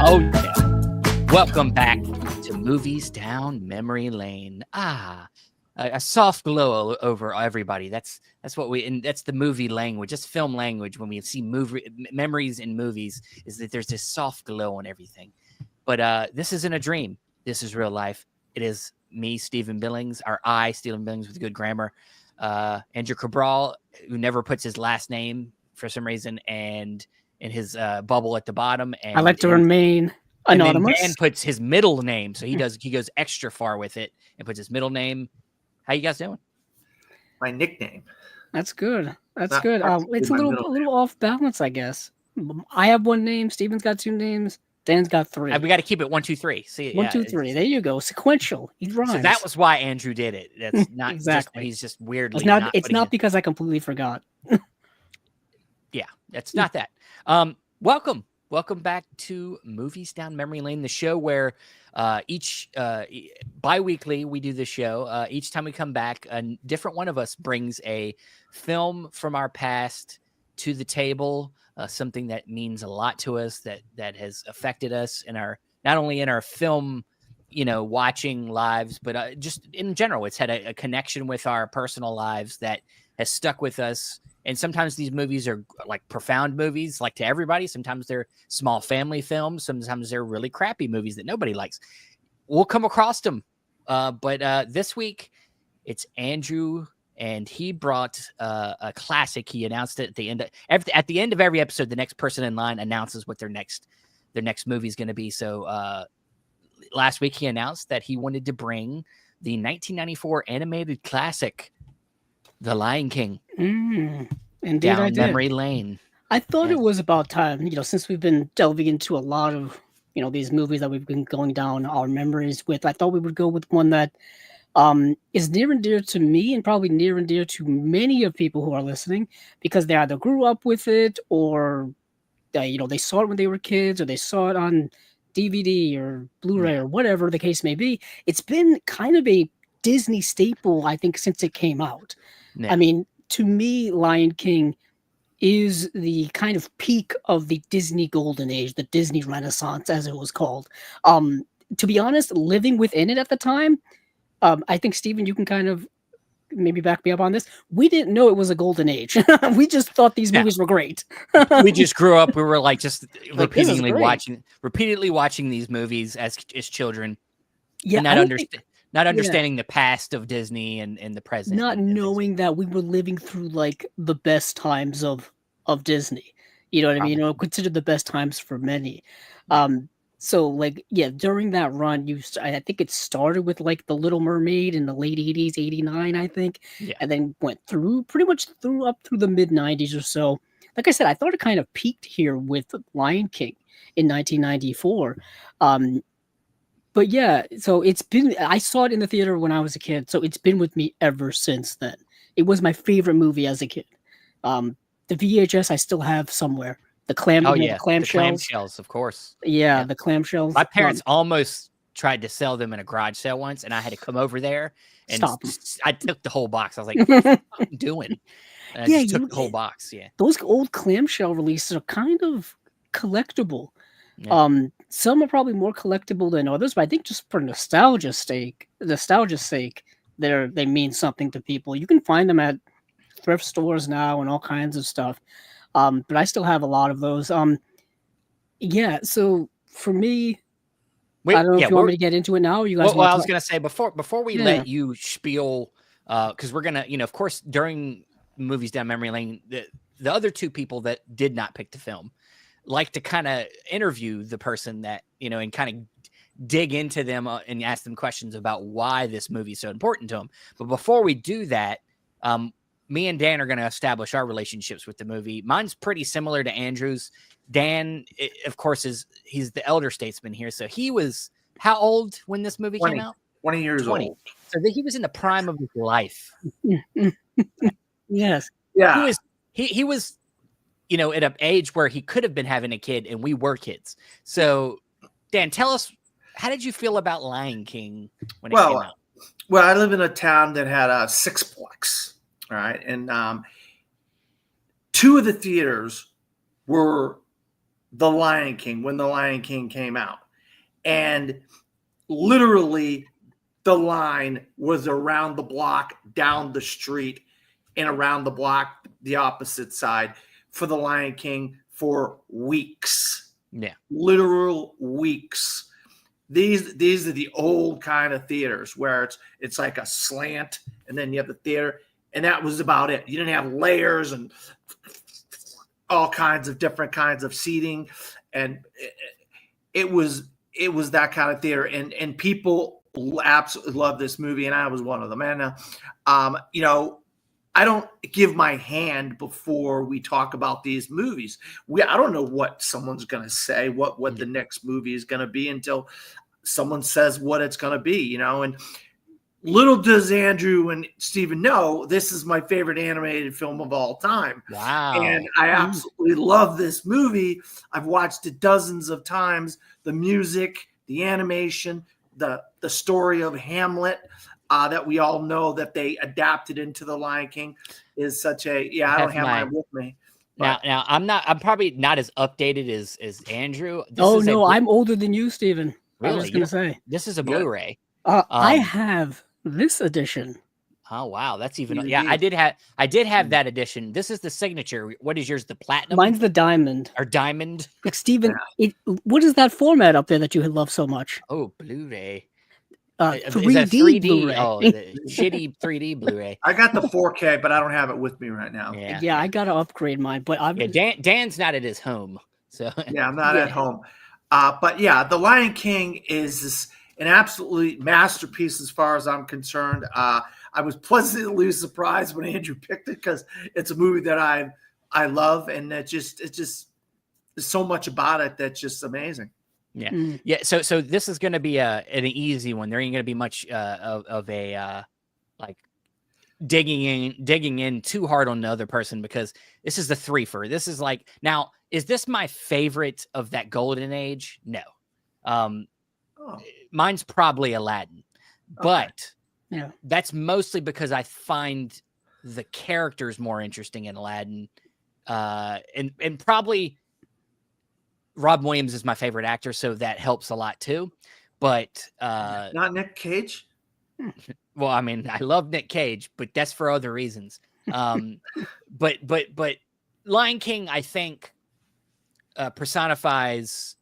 Oh, yeah. Welcome back to Movies Down Memory Lane. A soft glow over everybody. That's what and that's the movie language. That's film language. When we see memories in movies, is that there's this soft glow on everything. But this isn't a dream. This is real life. It is me, Stephen Billings, Stephen Billings with good grammar, Andrew Cabral, who never puts his last name for some reason, and in his bubble at the bottom. And I like to remain anonymous. And then Dan puts his middle name, so he goes extra far with it and puts his middle name. How you guys doing? My nickname. That's good. That's good. It's a little off balance, I guess. I have one name. Steven's got two names. Dan's got three. We got to keep it 1, 2, 3. See, 1, 2, 3. There you go. Sequential. He rhymes. So that was why Andrew did it. That's not exactly. He's just weirdly. It's not because I completely forgot. Yeah, that's not that. Welcome back to Movies Down Memory Lane, the show where each bi-weekly we do the show. Each time we come back, a different one of us brings a film from our past to the table, something that means a lot to us, that has affected us in our, not only in our film, watching lives, but just in general. It's had a connection with our personal lives that has stuck with us. And sometimes these movies are like profound movies, like to everybody. Sometimes they're small family films. Sometimes they're really crappy movies that nobody likes. We'll come across them. But this week, it's Andrew, and he brought a classic. He announced it at the end of every episode. The next person in line announces what their next movie is going to be. So last week, he announced that he wanted to bring the 1994 animated classic, The Lion King, indeed, down memory lane. I thought it was about time, since we've been delving into a lot of, these movies that we've been going down our memories with. I thought we would go with one that is near and dear to me, and probably near and dear to many of people who are listening, because they either grew up with it, or they saw it when they were kids, or they saw it on DVD or Blu-ray or whatever the case may be. It's been kind of a Disney staple, I think, since it came out. Yeah. I mean, to me, Lion King is the kind of peak of the Disney golden age, the Disney Renaissance, as it was called. To be honest, living within it at the time, I think, Stephen, you can kind of maybe back me up on this. We didn't know it was a golden age. We just thought these movies were great. We just grew up. We were like just repeatedly watching these movies as children. Yeah, not understanding the past of Disney and the present. Not knowing that we were living through like the best times of Disney. You know what I mean? Considered the best times for many. So during that run, I think it started with like The Little Mermaid in the late 80s, 89, I think. Yeah. And then went pretty much up through the mid 90s or so. Like I said, I thought it kind of peaked here with Lion King in 1994. But yeah, so I saw it in the theater when I was a kid, so it's been with me ever since then. It was my favorite movie as a kid. The VHS I still have somewhere. The clamshells. The clamshells, of course. Yeah, the clamshells. My parents almost tried to sell them in a garage sale once, and I had to come over there and I took the whole box. I was like, what are you doing? And I just took the whole box, Those old clamshell releases are kind of collectible. Yeah. Some are probably more collectible than others, but I think just for nostalgia's sake, they mean something to people. You can find them at thrift stores now and all kinds of stuff. But I still have a lot of those. So for me, I don't know if you want me to get into it now. Or you guys? Well, I was going to say before we let you spiel, because we're gonna, of course, during Movies Down Memory Lane, the other two people that did not pick the film like to kind of interview the person that, and kind of dig into them and ask them questions about why this movie is so important to them. But before we do that, me and Dan are going to establish our relationships with the movie. Mine's pretty similar to Andrew's. Dan, of course, he's the elder statesman here. So he was how old when this movie came out? 20 years old. So he was in the prime of his life. Yes. Yeah. He was at an age where he could have been having a kid, and we were kids. So, Dan, tell us, how did you feel about Lion King when it came out? Well, I live in a town that had a sixplex, all right? And two of the theaters were The Lion King when The Lion King came out. And literally the line was around the block, down the street, and around the block, the opposite side for The Lion King for weeks. Yeah. Literal weeks. These are the old kind of theaters where it's like a slant and then you have the theater, and that was about it. You didn't have layers and all kinds of different kinds of seating, and it was that kind of theater, and people absolutely love this movie, and I was one of them. And I don't give my hand before we talk about these movies. I don't know what someone's going to say, what the next movie is going to be until someone says what it's going to be, and little does Andrew and Steven know, this is my favorite animated film of all time. Wow. And I absolutely love this movie. I've watched it dozens of times. The music, the animation, the story of Hamlet, that we all know that they adapted into The Lion King is such a, I don't have mine with me. Now I'm probably not as updated as Andrew. I'm older than you, Steven. Really? I was going to say. This is a Blu-ray. I have this edition. Oh wow, that's even I did have that edition. This is the signature. What is yours? The platinum? Mine's the diamond. Or diamond? Like Steven, what is that format up there that you love so much? Oh, Blu-ray. 3D Blu-ray. Oh, the shitty 3D Blu-ray. I got the 4K, but I don't have it with me right now. Yeah, I gotta upgrade mine. But Dan's not at his home, so yeah, I'm not at home. But yeah, The Lion King is an absolutely masterpiece as far as I'm concerned. I was pleasantly surprised when Andrew picked it because it's a movie that I love, and it's just there's so much about it that's just amazing. Yeah. Yeah. So this is going to be an easy one. There ain't going to be much of a like digging in too hard on the other person, because this is the threefer. This is like, now, is this my favorite of that golden age? No. Mine's probably Aladdin, but that's mostly because I find the characters more interesting in Aladdin, and probably Rob Williams is my favorite actor, so that helps a lot too. But not Nick Cage. Well, I mean, I love Nick Cage, but that's for other reasons. But Lion King, I think, personifies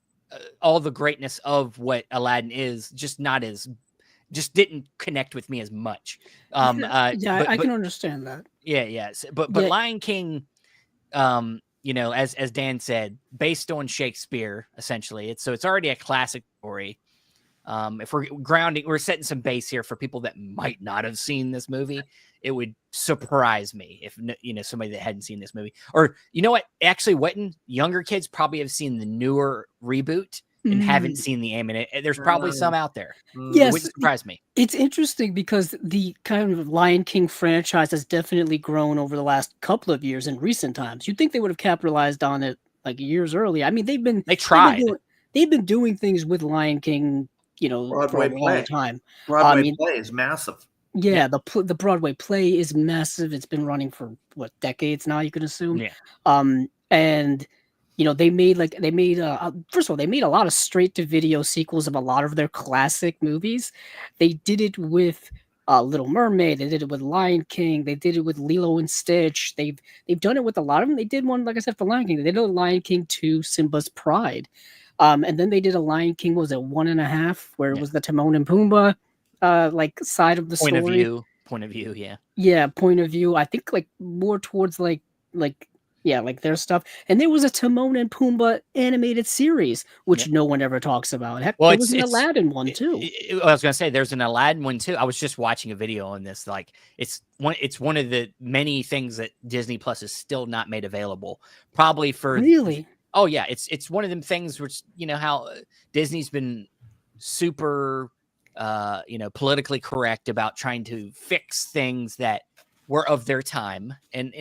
all the greatness of what Aladdin is, just didn't connect with me as much. I can understand that. Yeah. But Lion King, as Dan said, based on Shakespeare, essentially, it's already a classic story. If we're setting some base here for people that might not have seen this movie. It would surprise me if somebody that hadn't seen this movie, or actually, younger kids probably have seen the newer reboot and haven't seen the animated. There's probably some out there. Yes, it wouldn't surprise me. It's interesting because the kind of Lion King franchise has definitely grown over the last couple of years in recent times. You'd think they would have capitalized on it like years earlier. I mean, they tried. They've been doing things with Lion King, Broadway for a long time. Broadway play is massive. Yeah, the Broadway play is massive. It's been running for decades now, you can assume. Yeah. And they made first of all, they made a lot of straight to video sequels of a lot of their classic movies. They did it with Little Mermaid. They did it with Lion King. They did it with Lilo and Stitch. They've done it with a lot of them. They did one, like I said, for Lion King. They did a Lion King 2, Simba's Pride. And then they did a Lion King, was it 1.5, where it was the Timon and Pumbaa side of the point story. Point of view, yeah. Yeah, point of view. I think more towards like their stuff. And there was a Timon and Pumbaa animated series, which no one ever talks about. Heck, there was an Aladdin one too. I was gonna say there's an Aladdin one too. I was just watching a video on this. Like it's one of the many things that Disney Plus is still not made available. Probably for really. Oh yeah, it's one of them things which how Disney's been super politically correct about trying to fix things that were of their time, and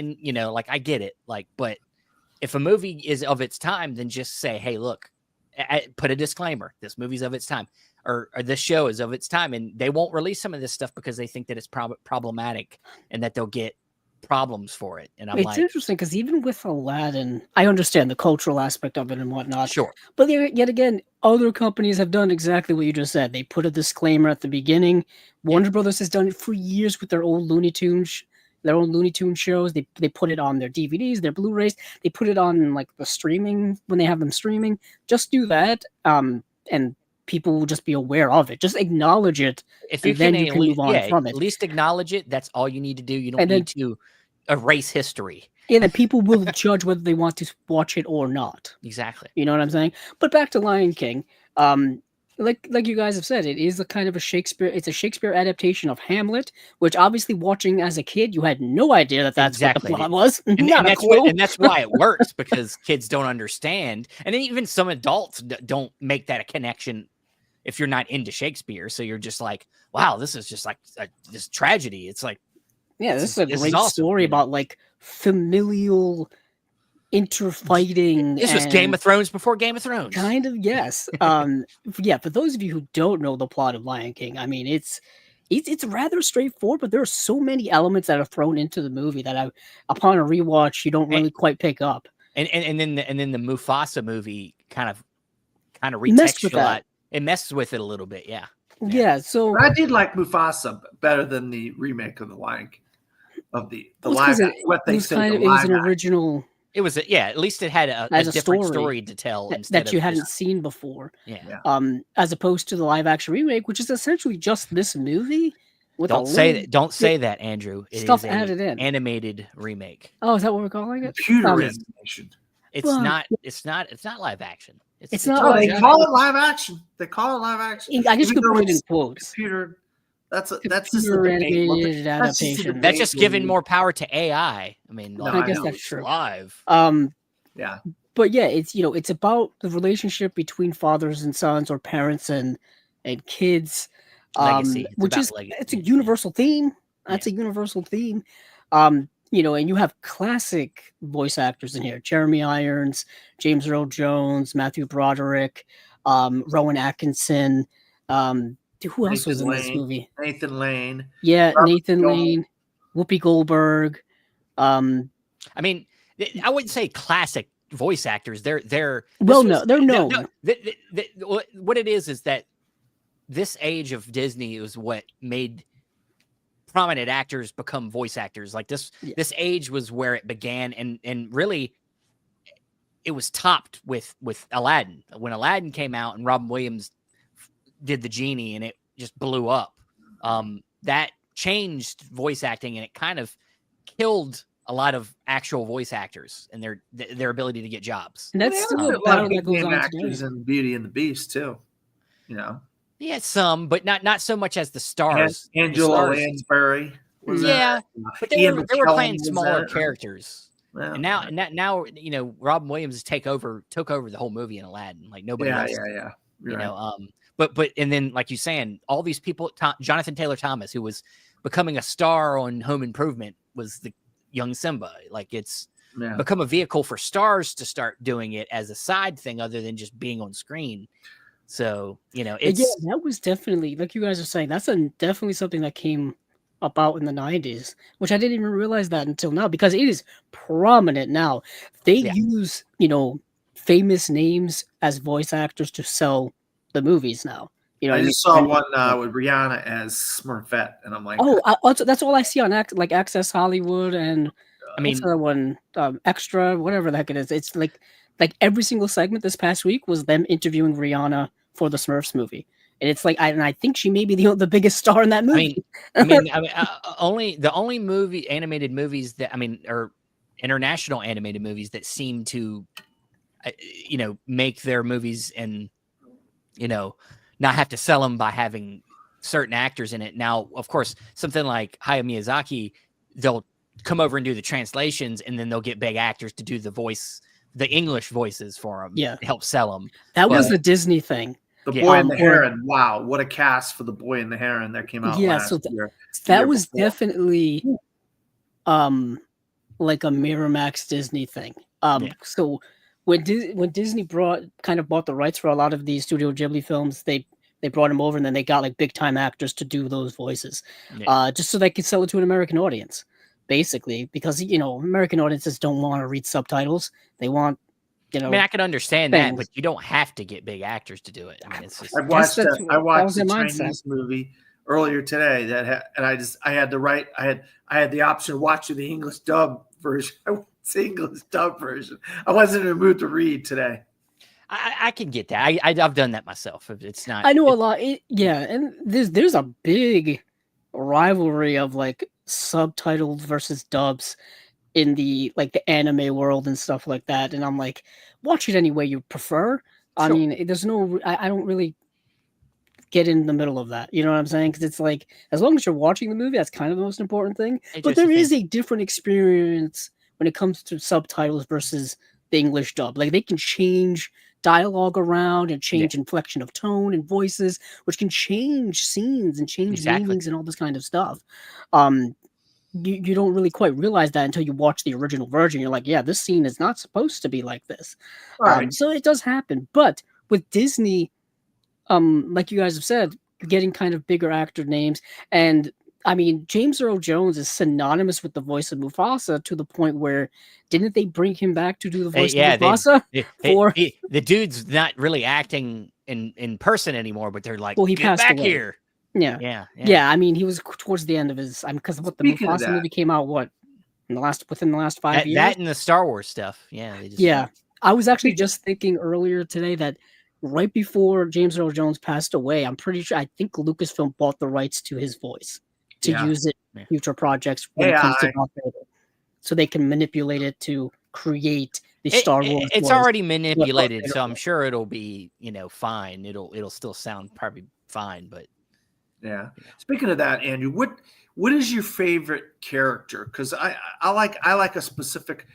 I get it, but if a movie is of its time, then just say, hey, look, put a disclaimer, this movie's of its time, or this show is of its time, and they won't release some of this stuff because they think that it's problematic and that they'll get problems for it. And I'm It's like, interesting because even with Aladdin, I understand the cultural aspect of it and whatnot. sure. But yet again, other companies have done exactly what you just said. They put a disclaimer at the beginning. Warner Brothers has done it for years with their old Looney Tunes, their own Looney Tunes shows. They put it on their DVDs, their Blu-rays. They put it on like the streaming when they have them streaming. Just do that, and people will just be aware of it. Just acknowledge it, If you and then can, you can move on from it. at least acknowledge it. That's all you need to do. You don't And then- need to erase history. And then people will judge whether they want to watch it or not. Exactly. You know what I'm saying? But back to Lion King. Like you guys have said, it is a kind of a Shakespeare. It's a Shakespeare adaptation of Hamlet, which obviously watching as a kid, you had no idea that that's Exactly. what the plot was. And, Not and a that's clue. and that's why it works, because kids don't understand, and even some adults don't make that a connection if you're not into Shakespeare. So you're just like, wow, this is just like this tragedy. It's like, Yeah, this is a this is great awesome, story you know? about like familial interfighting. this was Game and of Thrones before Game of Thrones. kind of, yes. Yeah, for those of you who don't know the plot of Lion King, I mean, it's rather straightforward, but there are so many elements that are thrown into the movie that upon a rewatch, you don't really quite pick up. And then the Mufasa movie kind of Messed with retextualized. that. It messes with it a little bit, yeah. Yeah, so But I did like Mufasa better than the remake of the Lion King, of the Well, it's live 'cause it what they was say kind the of it was live an action. original It was at least it had a As a different story story to tell that, instead that you of hadn't just, seen before. yeah. As opposed to the live action remake, which is essentially just this movie with Don't a say little that. Don't say that, Andrew. It stuff is a added in. animated remake. Oh, is that what we're calling it? Computer It's- animation. It's Well, not. It's not live action. It's not Oh, live they action. call it live action. They call it live action. I guess you Even could though put it in it's quotes. computer. That's just a Computer debate. animated That's just a adaptation. debate That's just when giving you- more power to AI. I mean, No, like, I guess know. that's it's true. live. Yeah. But yeah, it's about the relationship between fathers and sons or parents and kids. Legacy. It's Which about is legacy. it's a universal theme. That's a universal theme. And you have classic voice actors in here: Jeremy Irons, James Earl Jones, Matthew Broderick, Rowan Atkinson. Who else was in Nathan this Lane. movie? Nathan Lane. Yeah, Robert Nathan Jones. Lane, Whoopi Goldberg. I mean, I wouldn't say classic voice actors. They're Well, this no, was- they're known. What it is that this age of Disney is what made prominent actors become voice actors. Like this, Yeah. this age was where it began, and really, it was topped with Aladdin. When Aladdin came out and Robin Williams did the genie, and it just blew up. That changed voice acting, and it kind of killed a lot of actual voice actors and their ability to get jobs. And that's They still have a a lot battle of that big goes name on actors today. in Beauty and the Beast too. You know, Yeah, some, but not so much as the stars. The Angela stars- Lansbury was in Yeah, it. but they Ian were McKellen playing was in smaller it. characters. Yeah, And now Robin Williams took over the whole movie in Aladdin. Like nobody yeah, else, yeah, yeah. you You're know. right. But and then like you saying, all these people, Jonathan Taylor Thomas, who was becoming a star on Home Improvement, was the young Simba. Like it's Yeah. become a vehicle for stars to start doing it as a side thing, other than just being on screen. So But it's yeah, that was definitely, like you guys are saying, that's definitely something that came about in the 90s, which I didn't even realize that until now, because it is prominent now. They Yeah. use, famous names as voice actors to sell the movies now. You know I what just mean? saw And- one with Rihanna as Smurfette, and I'm like, Oh, that's all I see on Access Hollywood and I mean, what's the other one? Extra, whatever the heck it is. It's like every single segment this past week was them interviewing Rihanna for the Smurfs movie, and it's like, I think she may be the biggest star in that movie. only the only animated movies that or international animated movies that seem to, make their movies and, not have to sell them by having certain actors in it. Now, of course, something like Hayao Miyazaki, they'll come over and do the translations, and then they'll get big actors to do the English voices for them. Yeah. To help sell them. That was But- the Disney thing. The Yeah. Boy and the Or- Heron. Wow, what a cast for The Boy and the Heron that came out Yeah, last so year. That year was before. definitely like a Miramax Disney thing. Yeah. So when Disney bought the rights for a lot of these Studio Ghibli films, they brought them over, and then they got like big time actors to do those voices, Yeah. just so they could sell it to an American audience. basically, because American audiences don't want to read subtitles. They want I mean, I can understand that, things. but you don't have to get big actors to do it. I mean, it's just I Guess watched that's I that watched was a their mindset. Chinese movie earlier today and I had the option of watching the English dub version. I watched the English dub version. I wasn't in the mood to read today. I can get that. I've done that myself. It's not. I know a lot. And there's a big rivalry of like subtitled versus dubs in the anime world and stuff like that. And I'm like, watch it any way you prefer. I Sure. mean, there's no, I don't really get in the middle of that. You know what I'm saying? Because it's like, as long as you're watching the movie, that's kind of the most important thing. Hey, But there Josephine. is a different experience when it comes to subtitles versus the English dub. Like they can change dialogue around and change inflection of tone and voices, which can change scenes and change Exactly. meanings and all this kind of stuff. You don't really quite realize that until you watch the original version. You're like, yeah, this scene is not supposed to be like this. Right. So it does happen. But with Disney, like you guys have said, getting kind of bigger actor names, and I mean, James Earl Jones is synonymous with the voice of Mufasa to the point where didn't they bring him back to do the voice of Mufasa? The dude's not really acting in person anymore, but they're like, Well, he get passed back away. here. Yeah. Yeah. I mean, he was towards the end of his. Because what the Speaking of Mufasa that- movie came out within the last 5 years. That and the Star Wars stuff. Yeah. They just, Yeah, I was actually just thinking earlier today that right before James Earl Jones passed away, I'm pretty sure I think Lucasfilm bought the rights to his voice to Yeah. use it in Yeah. future projects when it comes to AI. Darth Vader, so they can manipulate it to create the Star Wars. It's voice. already manipulated, Vader so I'm was. sure it'll be fine. It'll still sound probably fine, but Yeah. Speaking of that, Andrew, what is your favorite character? Because I like a specific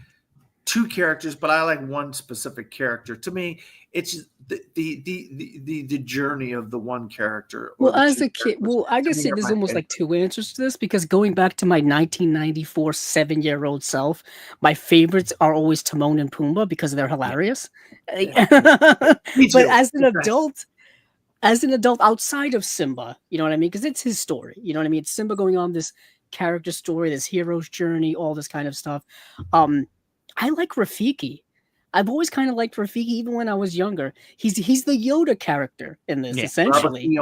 two characters, but I like one specific character. To me, it's the journey of the one character. or Well, the as two a kid, characters. well, I To guess me, are there's my almost favorite. like two answers to this because going back to my 1994 7-year-old self, my favorites are always Timon and Pumbaa because they're hilarious. Me But too. as an Okay. adult outside of Simba, you know what I mean? Because it's his story, you know what I mean? It's Simba going on this character story, this hero's journey, all this kind of stuff. I like Rafiki. I've always kind of liked Rafiki, even when I was younger. He's the Yoda character in this, Yeah. essentially.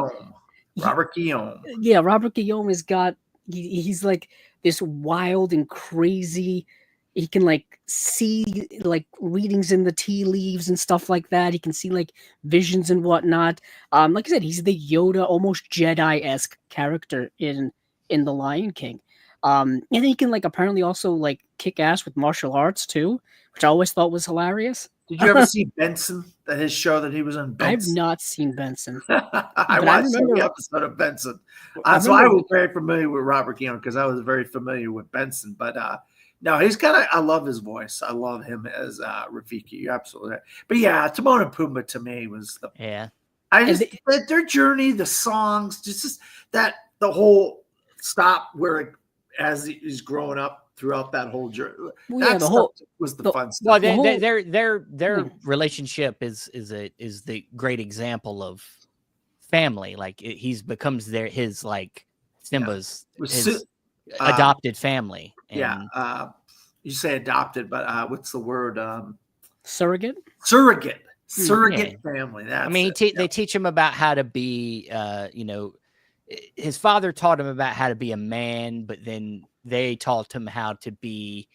Robert Guillaume. Yeah, Robert Guillaume has got he's like this wild and crazy. He can like see like readings in the tea leaves and stuff like that. He can see like visions and whatnot. Like I said, he's the Yoda, almost Jedi-esque character in The Lion King. And then he can like apparently also like kick ass with martial arts too, which I always thought was hilarious. Did you ever see Benson? That his show that he was on. I've Benson. not seen Benson. I but watched remember- every episode of Benson. I So I remember- was very familiar with Robert Guillaume because I was very familiar with Benson. But no, he's kind of. I love his voice. I love him as Rafiki. You're absolutely right. But yeah, Timon and Pumbaa to me was the. yeah. I And just their journey, the songs, just that the whole stop where it, as he's growing up throughout that whole journey. Well, That yeah, the stuff whole was the the- fun stuff. Well, The whole- their Yeah. relationship is the great example of family. Like he's becomes his like Simba's With his Si- adopted family. And Yeah, you say adopted, but what's the word? surrogate. Surrogate Yeah. family. That's I mean, they teach him about how to be, his father taught him about how to be a man, but then they taught him how to be,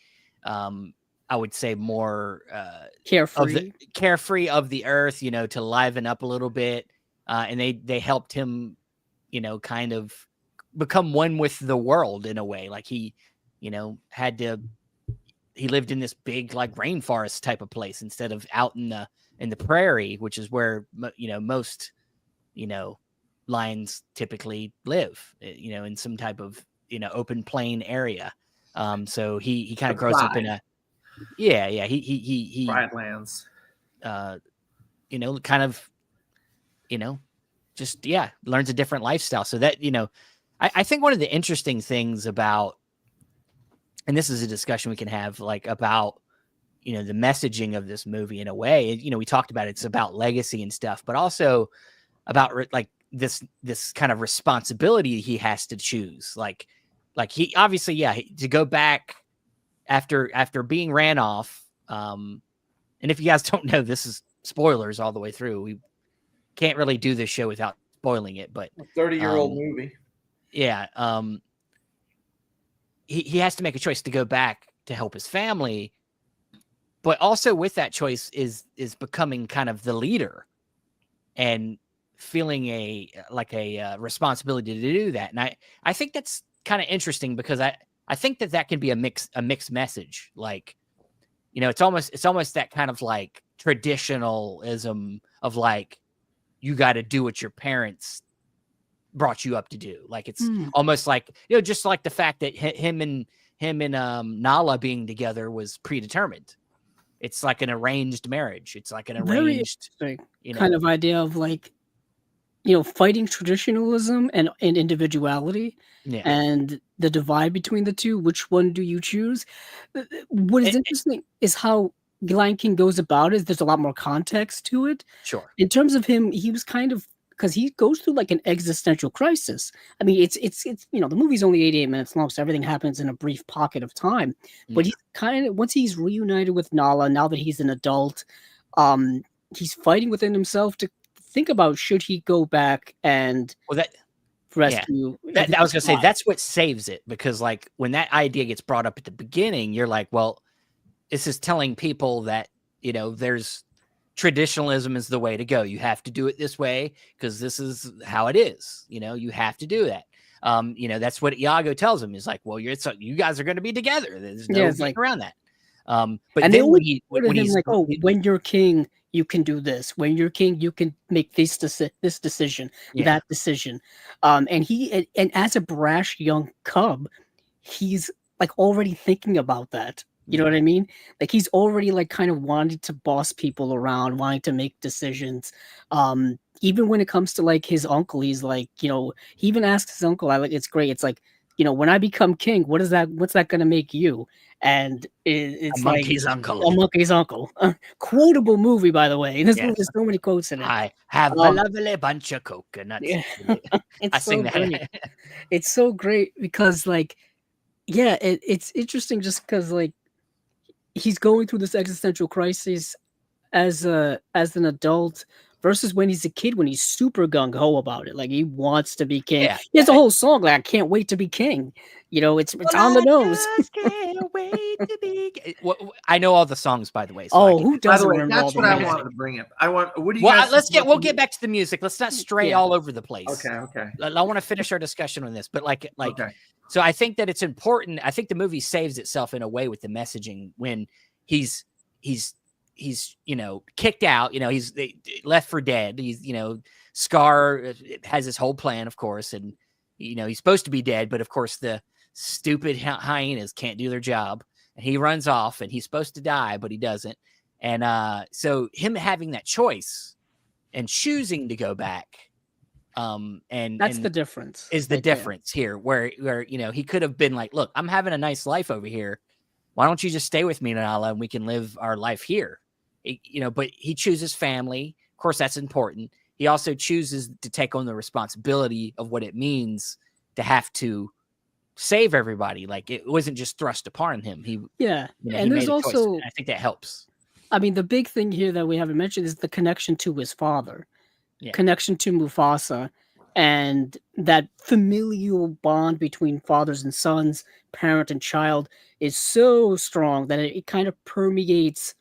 I would say, more Carefree. carefree of the earth, to liven up a little bit. And they helped him, kind of become one with the world in a way. Like he lived in this big like rainforest type of place instead of out in the prairie, which is where most lions typically live, in some type of open plain area. So he kind of grows up in a he Pride lands. kind of just learns a different lifestyle. So that I think one of the interesting things about, and this is a discussion we can have like about the messaging of this movie in a way, we talked about it's about legacy and stuff, but also about like this kind of responsibility he has to choose. Like like he obviously, to go back after being ran off. And if you guys don't know, this is spoilers all the way through. We can't really do this show without spoiling it, but A 30-year-old movie. yeah, he has to make a choice to go back to help his family, but also with that choice is becoming kind of the leader and feeling a responsibility to do that. And I think that's kind of interesting because I think that can be a mixed message. Like, it's almost that kind of like traditionalism of like, you got to do what your parents brought you up to do. Like, it's almost like, just like the fact that him and Nala being together was predetermined. It's like an arranged marriage. It's like an arranged kind of idea of like, fighting traditionalism and individuality, and the divide between the two. Which one do you choose? What is interesting is how Lion King goes about it. There's a lot more context to it. Sure. In terms of him, he was kind of, because he goes through like an existential crisis. I mean, it's the movie's only 88 minutes long, so everything happens in a brief pocket of time. But he's kind of, once he's reunited with Nala, now that he's an adult, he's fighting within himself to think about, should he go back and rescue. I was gonna say that's what saves it, because like when that idea gets brought up at the beginning, you're like, well, this is telling people that there's traditionalism is the way to go. You have to do it this way because this is how it is. You have to do that. That's what Iago tells him. Is like, well, you guys are going to be together. There's no getting around that. But and then when he's like, oh, when you're king, you can do this. When you're king, you can make this decision, that decision. And as a brash young cub, he's like already thinking about that. You know what I mean? Like he's already like kind of wanting to boss people around, wanting to make decisions. Even when it comes to like his uncle, he's like, he even asks his uncle, it's great. It's like, when I become king, what's that going to make you? And it's a monkey's uncle. A monkey's uncle. Quotable movie, by the way. This movie has so many quotes in it. I have a lovely bunch of coconuts. Yeah. I sing that. Great. It's so great because like, it's interesting just because like he's going through this existential crisis as an adult versus when he's a kid, when he's super gung-ho about it. Like he wants to be king. He has a whole song like, I can't wait to be king. It's on the nose. Can't wait to be king. I know all the songs, by the way. So who doesn't remember all that's the what music? I wanted to bring up. What do you guys we'll get back to the music. Let's not stray all over the place. Okay. I want to finish our discussion on this, but okay. So I think that it's important. I think the movie saves itself in a way with the messaging when he's kicked out, he's left for dead. He's, Scar has his whole plan, of course. And, he's supposed to be dead, but of course the stupid hyenas can't do their job. And he runs off and he's supposed to die, but he doesn't. And so him having that choice and choosing to go back. And that's the difference. Is the difference here where he could have been like, look, I'm having a nice life over here. Why don't you just stay with me, Nala, and we can live our life here? But he chooses family. Of course, that's important. He also chooses to take on the responsibility of what it means to have to save everybody. Like it wasn't just thrust upon him. And there's also, I think that helps. I mean, the big thing here that we haven't mentioned is the connection to his father, connection to Mufasa, and that familial bond between fathers and sons, parent and child, is so strong that it kind of permeates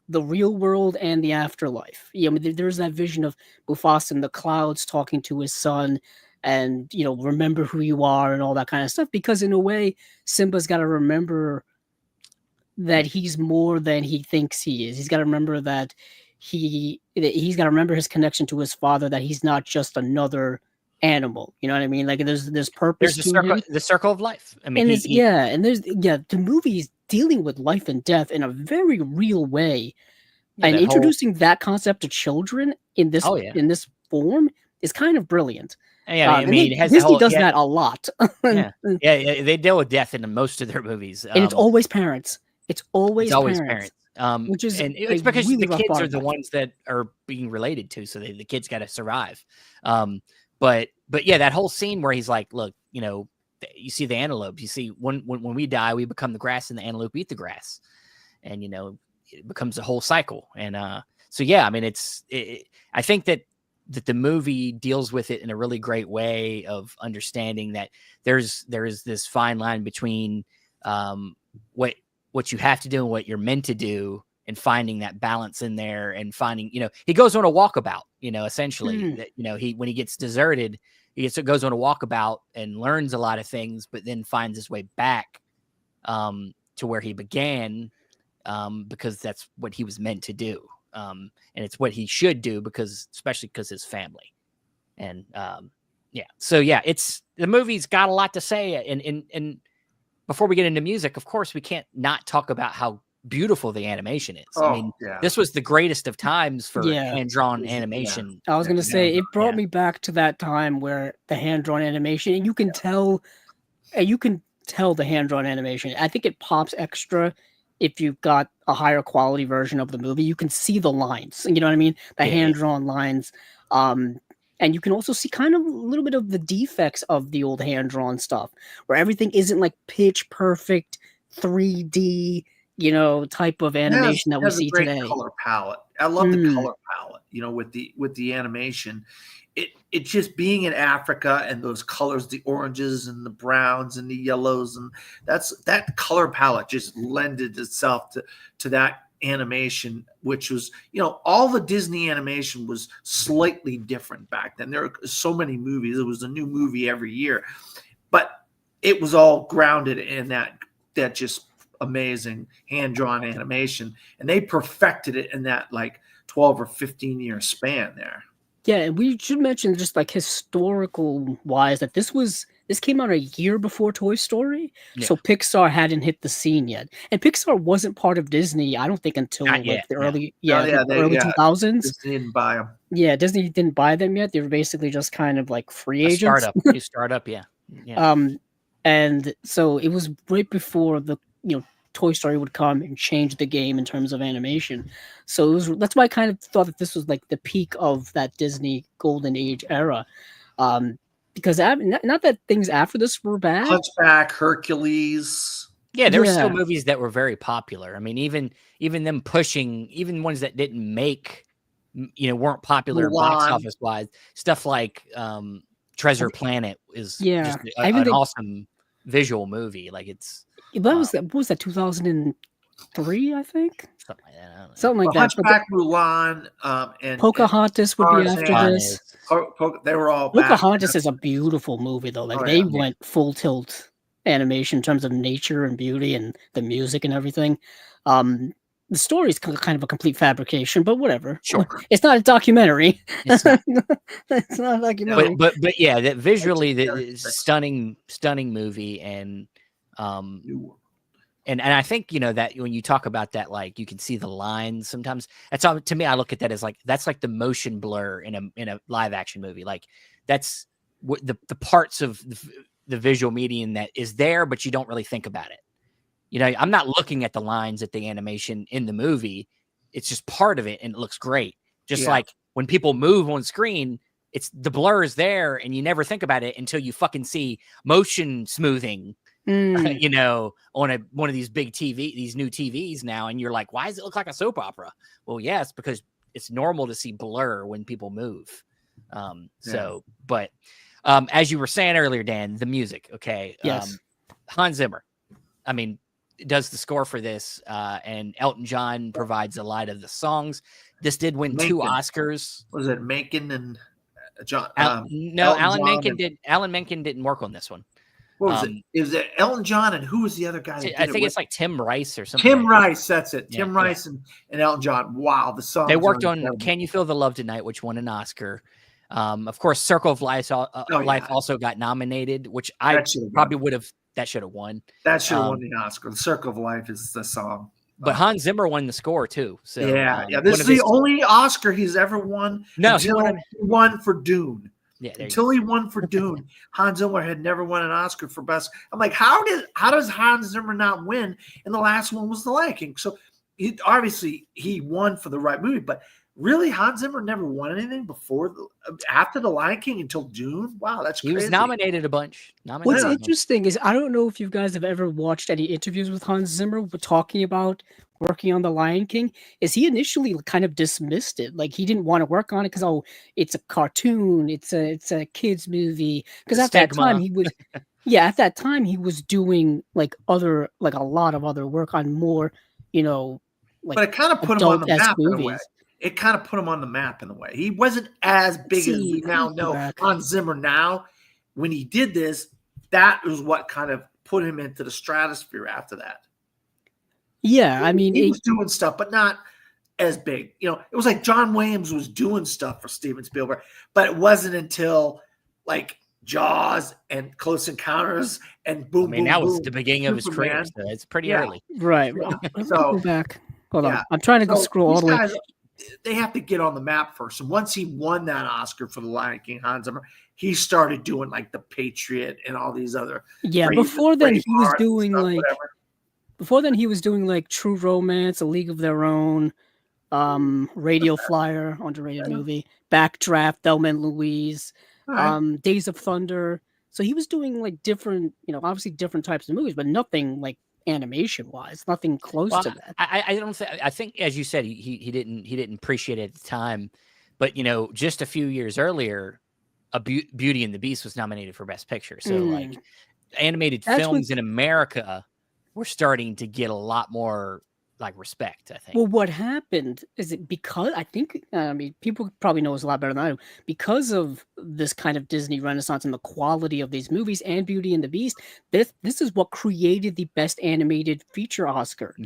the real world and the afterlife. There's that vision of Mufasa in the clouds talking to his son and, remember who you are and all that kind of stuff. Because in a way, Simba's got to remember that he's more than he thinks he is. He's got to remember that he's got to remember his connection to his father, that he's not just another animal. You know what I mean? Like there's purpose. There's the circle of life. I mean, and the movie's dealing with life and death in a very real way, and introducing that concept to children in this form is kind of brilliant. Yeah, Disney does that a lot. They deal with death in most of their movies, and it's always parents. It's always parents. Which is, and it's because really the kids are the ones that are being related to, so the kids got to survive. But yeah, that whole scene where he's like, look, you see the antelope. You see when we die, we become the grass, and the antelope eat the grass, and it becomes a whole cycle. And so yeah, I mean, I think that the movie deals with it in a really great way of understanding that there is this fine line between what you have to do and what you're meant to do, and finding that balance in there, and finding, he goes on a walkabout, essentially, that, when he gets deserted, goes on a walkabout and learns a lot of things, but then finds his way back to where he began, because that's what he was meant to do. And it's what he should do, especially because his family. And so yeah, the movie's got a lot to say. And before we get into music, of course, we can't not talk about how beautiful the animation is. I mean, this was the greatest of times for hand-drawn animation. I was going to say, it brought me back to that time where the hand-drawn animation, and you can tell the hand-drawn animation. I think it pops extra if you've got a higher quality version of the movie. You can see the lines, you know what I mean? The hand-drawn lines. And you can also see kind of a little bit of the defects of the old hand-drawn stuff, where everything isn't like pitch perfect 3D, type of animation that we see today. Color palette. I love the color palette, with the animation. It just being in Africa, and those colors, the oranges and the browns and the yellows, and that color palette just lended itself to that animation, which was, all the Disney animation was slightly different back then. There are so many movies. It was a new movie every year, but it was all grounded in that just amazing hand-drawn animation, and they perfected it in that like 12 or 15 year span there. Yeah, we should mention, just like historical wise, that this came out a year before Toy Story, so Pixar hadn't hit the scene yet, and Pixar wasn't part of Disney, I don't think, until the early 2000s. Disney didn't buy them. Yeah, Disney didn't buy them yet. They were basically just kind of like free agents. Startup, yeah. And so it was right before the Toy Story would come and change the game in terms of animation. So that's why I kind of thought that this was like the peak of that Disney golden age era. Because not that things after this were bad. Hunchback, Hercules. Yeah, there were still movies that were very popular. I mean, even them pushing, even ones that didn't make, weren't popular box office wise. Stuff like Treasure Planet is just an awesome visual movie. Like it's. What was that? 2003, I think. Something like that. Hunchback, Mulan, and Pocahontas would be after this. They were all. Pocahontas is a beautiful movie, though. Like they went full tilt animation in terms of nature and beauty and the music and everything. The story is kind of a complete fabrication, but whatever. Sure, it's not a documentary. It's not a documentary. But yeah, that visually, the stunning movie, and I think that when you talk about that, like you can see the lines sometimes. That's all, to me, I look at that as like that's like the motion blur in a live action movie. Like that's what the parts of the visual medium that is there, but you don't really think about it. I'm not looking at the lines at the animation in the movie. It's just part of it, and it looks great. Just like when people move on screen, it's the blur is there, and you never think about it until you fucking see motion smoothing. On one of these big these new TVs now, and you're like, why does it look like a soap opera? Well, yeah, it's because it's normal to see blur when people move. But as you were saying earlier, Dan, the music, okay. Yes. Hans Zimmer, I mean, does the score for this, and Elton John provides a lot of the songs. This did win 2 Oscars. Was it Menken and John? No, Alan Menken did. Alan Menken didn't work on this one. What was it? It was Elton John, and who was the other guy? I think it's like Tim Rice or something. Tim Rice, that's it. Tim Rice and Elton John. Wow, the song. They worked on "Can You Feel the Love Tonight," which won an Oscar. Of course, "Circle of Life" also got nominated, which I probably would have. That should have won. That should have won the Oscar. "The Circle of Life" is the song. But Hans Zimmer won the score too. So this is the only Oscar he's ever won. No, he won for Dune. Yeah, until he won for Dune, Hans Zimmer had never won an Oscar for best. I'm like, how does Hans Zimmer not win? And the last one was The Lion King. So obviously he won for the right movie, but Really, Hans Zimmer never won anything after the Lion King until Dune. Wow, that's He crazy. was nominated a bunch. What's Yeah. interesting is I don't know if you guys have ever watched any interviews with Hans Zimmer talking about working on The Lion King. Is he initially kind of dismissed it? Like he didn't want to work on it because it's a cartoon, it's a kids movie. Because at that time he was, at that time he was doing like a lot of other work on more, like. But it kind of put him on the map movies. in a way. It kind of put him on the map in a way. He wasn't as big as we now know Hans Zimmer now. When he did this, that was what kind of put him into the stratosphere after that. Yeah, I mean, he was doing stuff, but not as big. It was like John Williams was doing stuff for Steven Spielberg, but it wasn't until like Jaws and Close Encounters and boom. That was the beginning of his career. So it's pretty early, right? So go back. Hold on, I'm trying to scroll all the way. They have to get on the map first. And once he won that Oscar for The Lion King, Hans Zimmer, he started doing like The Patriot and all these other. Before then he was doing like True Romance, A League of Their Own, Radio Flyer, underrated movie, Backdraft, Thelma and Louise, Days of Thunder. So he was doing like different, obviously different types of movies, but nothing like animation wise, nothing close to that. I think as you said, he didn't appreciate it at the time, but just a few years earlier, Beauty and the Beast was nominated for Best Picture. So like animated films in America were starting to get a lot more like respect, I think. Well, what happened is because I think, people probably know this a lot better than I do, because of this kind of Disney Renaissance and the quality of these movies and Beauty and the Beast, this is what created the Best Animated Feature Oscar,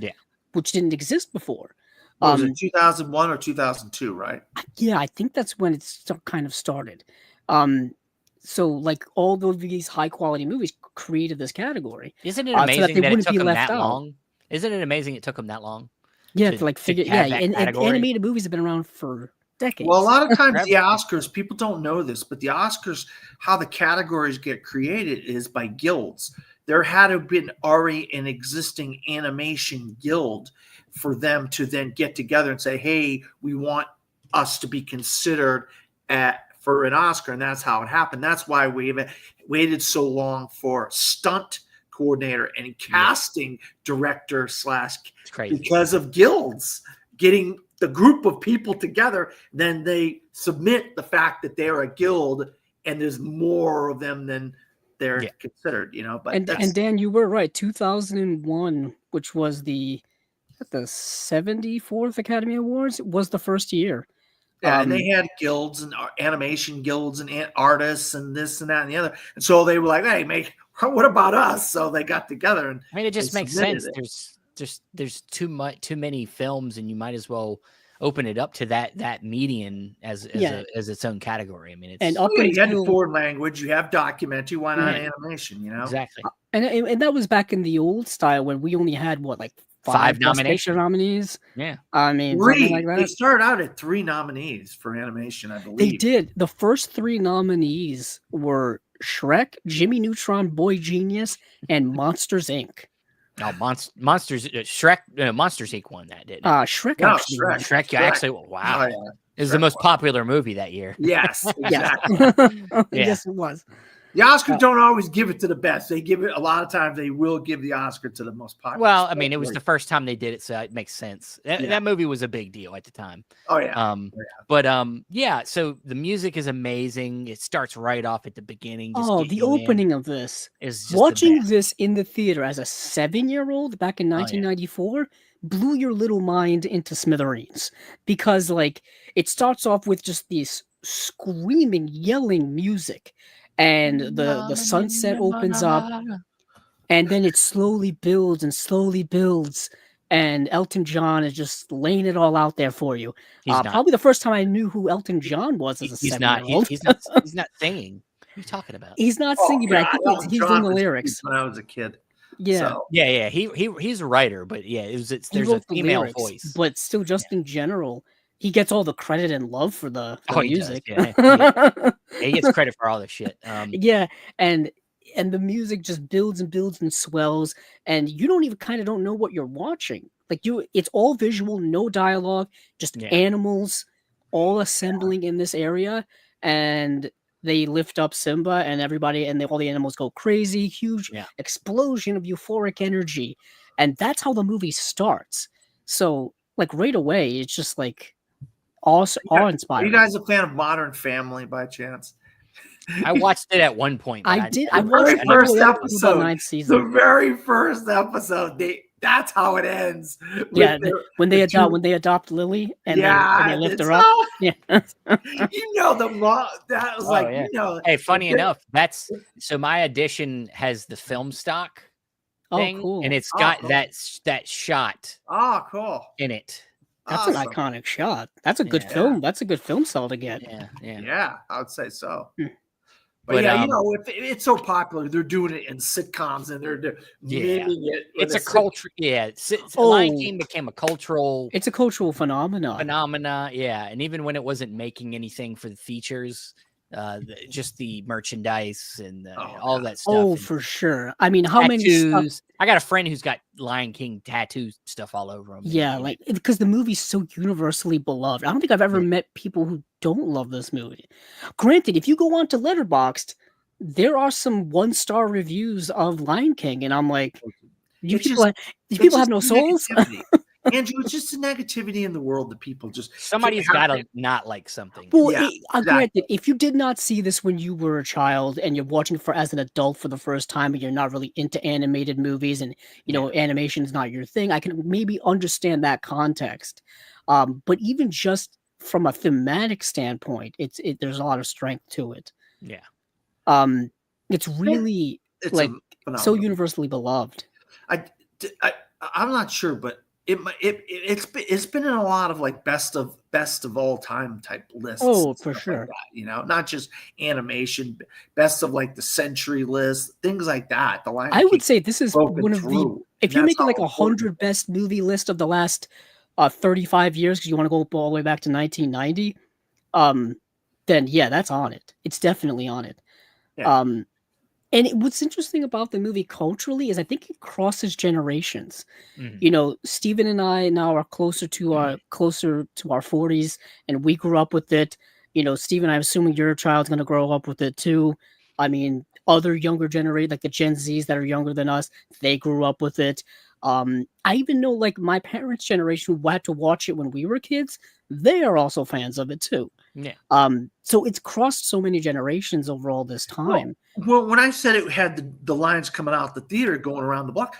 which didn't exist before. Was it 2001 or 2002, right? Yeah, I think that's when it kind of started. So like all of these high quality movies created this category. Isn't it amazing that it took them that long? Isn't it amazing it took them that long? Yeah, to figure. And animated movies have been around for decades. Well, a lot of times the Oscars, people don't know this, but the Oscars, how the categories get created is by guilds. There had to have been already an existing animation guild for them to then get together and say, hey, we want us to be considered for an Oscar. And that's how it happened. That's why we've waited so long for stunt coordinator and casting director / because of guilds getting the group of people together. Then they submit the fact that they're a guild and there's more of them than they're considered, but and Dan, you were right. 2001, which was the 74th Academy Awards, was the first year. Yeah, and they had guilds and animation guilds and artists and this and that and the other. And so they were like, hey, what about us? So they got together. And it just makes sense. There's too many films, and you might as well open it up to that median as its own category. It's you had foreign language, you have documentary, why not animation? Exactly. And that was back in the old style when we only had five nominees. Yeah. Three. Like that. They started out at 3 nominees for animation, I believe. They did. The first 3 nominees were Shrek, Jimmy Neutron, Boy Genius, and Monsters, Inc. No, Monsters, Shrek, Monsters, Inc. won that, didn't it? Shrek actually. Shrek actually, wow. Oh, yeah. It was the most popular movie that year. Yes, exactly. Yes, it was. The Oscars don't always give it to the best. They give it a lot of times. They will give the Oscar to the most popular. Well, it was the first time they did it, so it makes sense. That movie was a big deal at the time. Oh yeah. But so the music is amazing. It starts right off at the beginning. The opening of this is just watching this in the theater as a 7-year-old back in 1994 blew your little mind into smithereens, because it starts off with just this screaming, yelling music. And the sunset opens up, and then it slowly builds, and Elton John is just laying it all out there for you. Probably the first time I knew who Elton John was as a 7-year-old. He's not singing. What are you talking about? He's not singing, but I think he's doing the lyrics. When I was a kid. Yeah. So. Yeah. He's a writer, but there's a female voice. But still, just in general, he gets all the credit and love for the music. He gets credit for all this shit. And the music just builds and builds and swells, and you don't know what you're watching. It's all visual, no dialogue, just animals all assembling in this area, and they lift up Simba, and everybody and all the animals go crazy. Huge Yeah. explosion of euphoric energy, and that's how the movie starts. So, like right away, it's just like Are you awe-inspiring. guys a fan of Modern Family by chance? I watched it at one point. But I did. I I watched very all the first way up to about episode. 9th The season. very first episode, that's how it ends. with Yeah, when they two- adopt Lily and yeah, they lift it's her up. how- Yeah. you know the mom. That was Oh, like yeah. you know. Hey, funny they- enough, that's so my edition has the film stock Oh, thing, cool. and it's Oh, got cool. that shot Oh, cool. in it. That's Awesome. an iconic shot. That's a good Yeah. film. That's a good film cell to get. Yeah, yeah. Yeah, I would say so. Hmm. But, But, yeah, you know, if it's so popular, they're doing it in sitcoms and they're Yeah. miming it. with It's a sit- culture. Yeah, Oh. Lion King became a cultural It's a cultural phenomenon. phenomena. Yeah, and even when it wasn't making anything for the features, just the merchandise and all that stuff. Oh, and for sure. I mean, how many stuff? tattoos. I got a friend who's got Lion King tattoo stuff all over him. Yeah, like because the movie's so universally beloved. I don't think I've ever met people who don't love this movie. Granted, if you go on to Letterboxd, there are some 1-star reviews of Lion King, and I'm like, you It's people, just- these it's people have just no souls. negativity. Andrew, it's just a negativity in the world that people just somebody's have got to it. not like something. Well, Yeah, granted, if you did not see this when you were a child and you're watching for as an adult for the first time and you're not really into animated movies and animation is not your thing, I can maybe understand that context. But even just from a thematic standpoint, there's a lot of strength to it. Yeah. It's really It's like a so phenomenon. universally beloved. I'm not sure, but it's been in a lot of like best of all time type lists. Oh, and for stuff sure. like that, not just animation, best of like the century list, things like that. The Lion I King would say this is broke it one of the through, if and you're that's making like how important 100 best movie list of the last 35 years because you want to go all the way back to 1990, then yeah, that's on it. It's definitely on it. Yeah. And what's interesting about the movie culturally is I think it crosses generations. Mhm. Steven and I now are closer to our 40s, and we grew up with it. Steven, I'm assuming your child's going to grow up with it too. I mean, other younger generation, like the Gen Zs that are younger than us, they grew up with it. I even know like my parents' generation who had to watch it when we were kids, they are also fans of it too. Yeah. So it's crossed so many generations over all this time. Well, when I said it had the lines coming out the theater going around the block,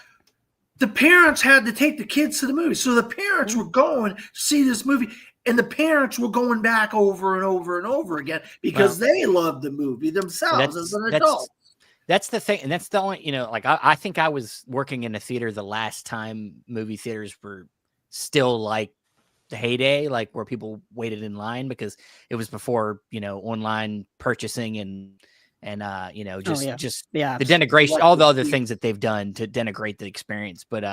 the parents had to take the kids to the movie. So the parents were going to see this movie, and the parents were going back over and over and over again because they loved the movie themselves as an adult. That's the thing, and that's the only like I think I was working in a theater the last time movie theaters were still like the heyday, like where people waited in line because it was before online purchasing and just the denigration, all the other things that they've done to denigrate the experience. But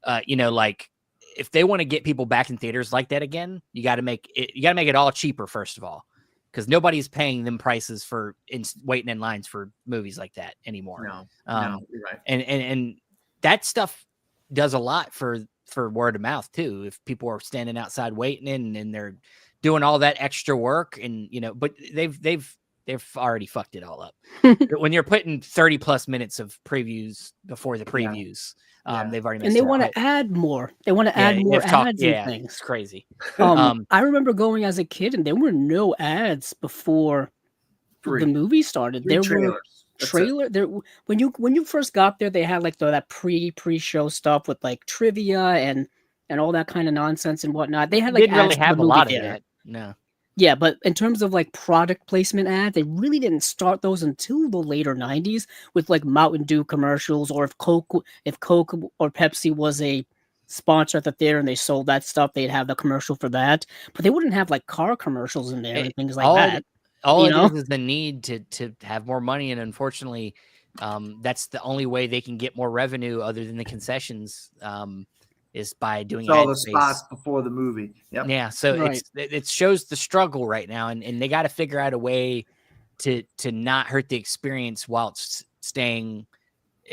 like if they want to get people back in theaters like that again, you got to make it all cheaper first of all, because nobody's paying them prices for waiting in lines for movies like that anymore. No, you're right. And that stuff does a lot for word of mouth too. If people are standing outside waiting and they're doing all that extra work and but they've already fucked it all up. When you're putting 30 plus minutes of previews before the previews, they've already messed and they it want up. to add more. They want to add more ads and things. It's crazy. I remember going as a kid and there were no ads before the movie started. There were trailers. When you first got there, they had like that pre-show stuff with like trivia and all that kind of nonsense and whatnot. They had like didn't really ads for have the a lot movie of theater. that. No. Yeah, but in terms of like product placement ads, they really didn't start those until the later 90s with like Mountain Dew commercials, or if Coke or Pepsi was a sponsor at the theater and they sold that stuff, they'd have the commercial for that. But they wouldn't have like car commercials in there and things like that. All it is the need to have more money, and unfortunately, that's the only way they can get more revenue other than the concessions. Is by doing all the spots before the movie. Yep. Yeah, so it shows the struggle right now, and they got to figure out a way to not hurt the experience while staying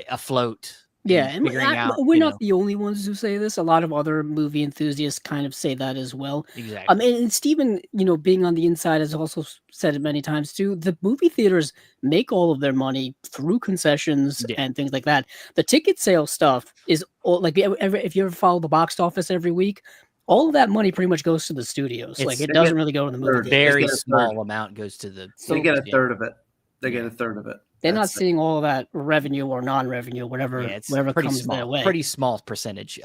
afloat Yeah, and and figuring out, we're not the only ones who say this. A lot of other movie enthusiasts kind of say that as well. exactly. And Steven, being on the inside, has also said it many times too. The movie theaters make all of their money through concessions Yeah. and things like that. The ticket sale stuff is all, like if you ever follow the box office every week, all of that money pretty much goes to the studios. Like It's it doesn't really go to the movie third. theaters. very get a third. small amount goes to the. They So get a yeah. third of it. They Yeah. get a third of it. they're not That's it. seeing all of that revenue or non-revenue, Yeah, whatever it's whatever pretty comes their small, way. pretty small percentage.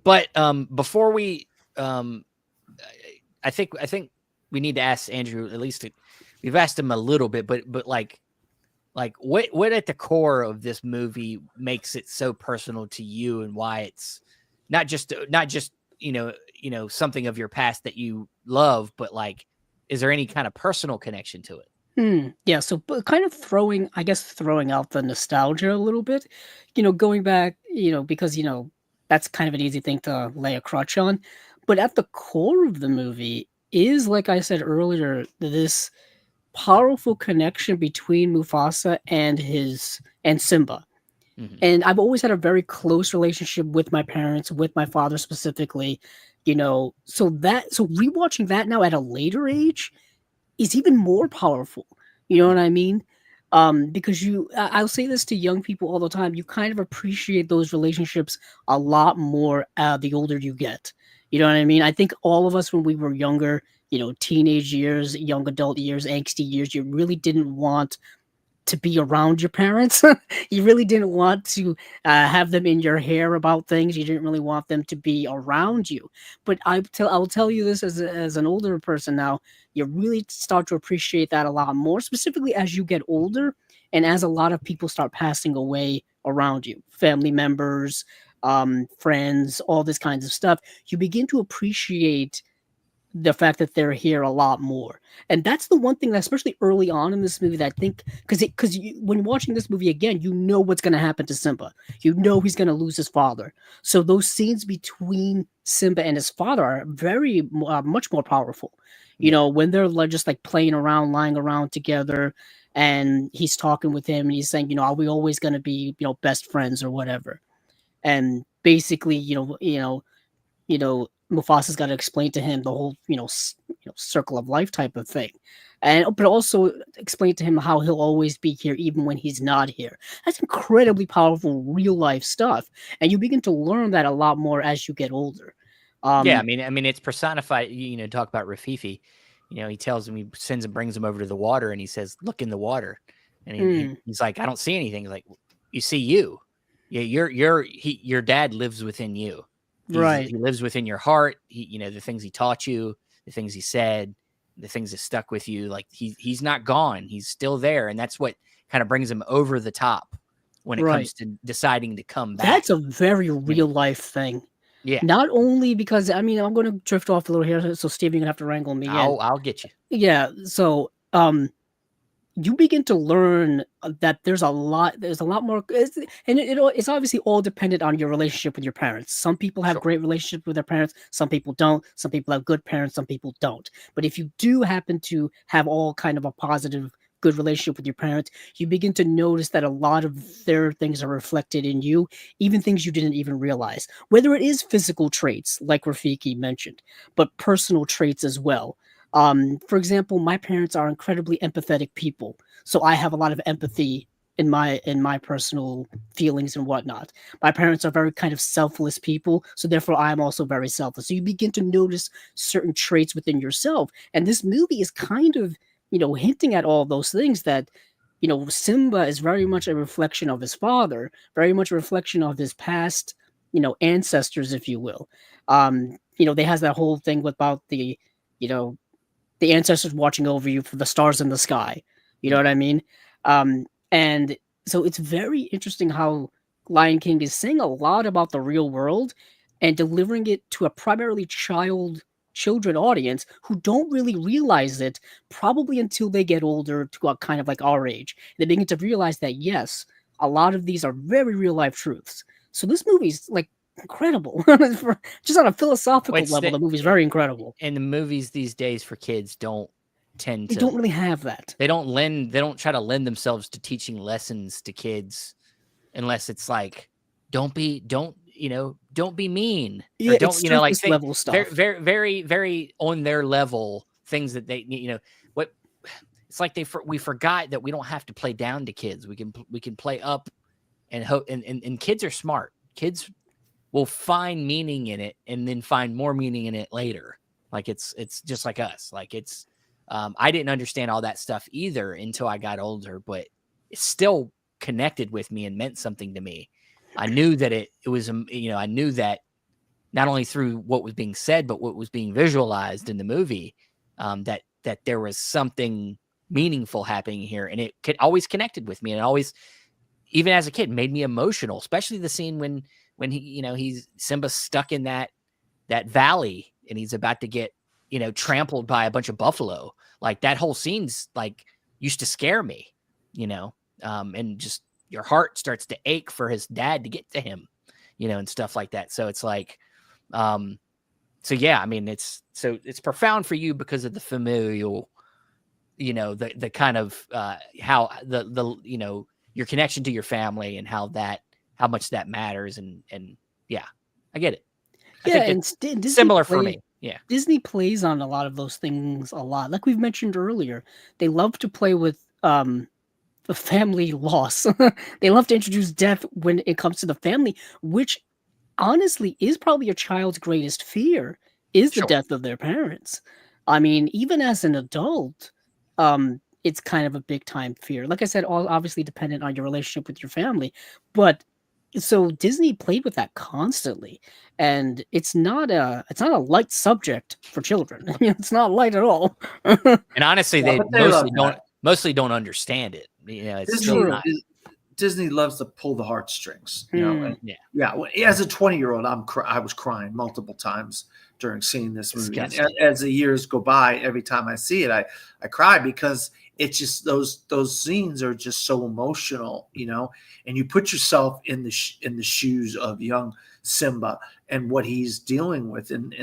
But before we, I think we need to ask Andrew at least. We've asked him a little bit, but like what at the core of this movie makes it so personal to you, and why it's not just something of your past that you love, but like, is there any kind of personal connection to it? Yeah, so kind of throwing out the nostalgia a little bit, going back, because, that's kind of an easy thing to lay a crutch on. But at the core of the movie is, like I said earlier, this powerful connection between Mufasa and Simba. Mhm. And I've always had a very close relationship with my parents, with my father specifically, so rewatching that now at a later age is even more powerful. You know what I mean? Because I'll say this to young people all the time. You kind of appreciate those relationships a lot more the older you get. You know what I mean? I think all of us when we were younger, teenage years, young adult years, angsty years, you really didn't want to be around your parents. You really didn't want to have them in your hair about things. You didn't really want them to be around you. But I will tell you this as an older person now, you really start to appreciate that a lot more, specifically as you get older and as a lot of people start passing away around you, family members, friends, all this kinds of stuff. You begin to appreciate the fact that they're here a lot more. And that's the one thing that, especially early on in this movie, that I think, because when watching this movie again, you know what's going to happen to Simba. You know he's going to lose his father. So those scenes between Simba and his father are very much more powerful. When they're just like playing around, lying around together, and he's talking with him, and he's saying, are we always going to be, best friends or whatever? And basically, Mufasa's got to explain to him the whole, circle of life type of thing, but also explain to him how he'll always be here even when he's not here. That's incredibly powerful, real life stuff, and you begin to learn that a lot more as you get older. Yeah, I mean, it's personified. Talk about Rafifi. He tells him, he sends and brings him over to the water, and he says, "Look in the water," and he's like, "I don't see anything." He's like, "You see you. Yeah, your dad lives within you." Right. He lives within your heart. The things he taught you, the things he said, the things that stuck with you. Like he's not gone. He's still there. And that's what kind of brings him over the top when it comes to deciding to come back. That's a very real life thing. Yeah. Not only because, I'm going to drift off a little here. So Steve, you're going to have to wrangle me in. I'll get you. Yeah. So, you begin to learn that there's a lot more, and it's obviously all dependent on your relationship with your parents. Some people have great relationships with their parents, some people don't. Some people have good parents, some people don't. But if you do happen to have all kind of a positive, good relationship with your parents, you begin to notice that a lot of their things are reflected in you, even things you didn't even realize. Whether it is physical traits, like Rafiki mentioned, but personal traits as well. For example, my parents are incredibly empathetic people, so I have a lot of empathy in my personal feelings and whatnot. My parents are very kind of selfless people, so therefore I'm also very selfless. So you begin to notice certain traits within yourself, and this movie is kind of, hinting at all those things that, Simba is very much a reflection of his father, very much a reflection of his past, ancestors, if you will. They has that whole thing about the, the ancestors watching over you for the stars in the sky. You know what I mean? And so it's very interesting how Lion King is saying a lot about the real world and delivering it to a primarily children audience who don't really realize it probably until they get older, to a kind of like our age. They begin to realize that, yes, a lot of these are very real life truths. So this movie's like incredible. Just on a philosophical level, the movie's very incredible. And the movies these days for kids don't really have that. They don't try to lend themselves to teaching lessons to kids unless it's like don't be mean, or Yeah, it's don't, like surface level very, stuff. very, very, very on their level things that they, what it's like we forgot that we don't have to play down to kids. We can play up and hope, and kids are smart. Kids will find meaning in it and then find more meaning in it later. Like it's just like us. Like it's, I didn't understand all that stuff either until I got older, but it still connected with me and meant something to me. I knew that it was, I knew that not only through what was being said, but what was being visualized in the movie, that there was something meaningful happening here, and it always connected with me, and it always, even as a kid, made me emotional. Especially the scene when he, he's Simba stuck in that valley, and he's about to get, trampled by a bunch of buffalo. Like that whole scene's like used to scare me, and just your heart starts to ache for his dad to get to him, and stuff like that. So it's like, so yeah, I mean, it's profound for you because of the familial, the kind of, how the your connection to your family and how much that matters. And yeah, I get it. I Yeah, think and Disney similar for me. Yeah. Disney plays on a lot of those things a lot. Like we've mentioned earlier, they love to play with the family loss. They love to introduce death when it comes to the family, which honestly is probably a child's greatest fear, is the Sure. death of their parents. I mean, even as an adult, it's kind of a big time fear. Like I said, all obviously dependent on your relationship with your family, but so Disney played with that constantly, and it's not a light subject for children. It's not light at all. And honestly, Yeah, they but they love mostly don't understand it. It's Disney, still not. Disney loves to pull the heartstrings, And, Yeah. yeah. As a 20-year-old, I was crying multiple times during seeing this movie. And Disgusting. as the years go by, every time I see it, I cry because it's just those scenes are just so emotional, And you put yourself in the shoes of young Simba and what he's dealing with, and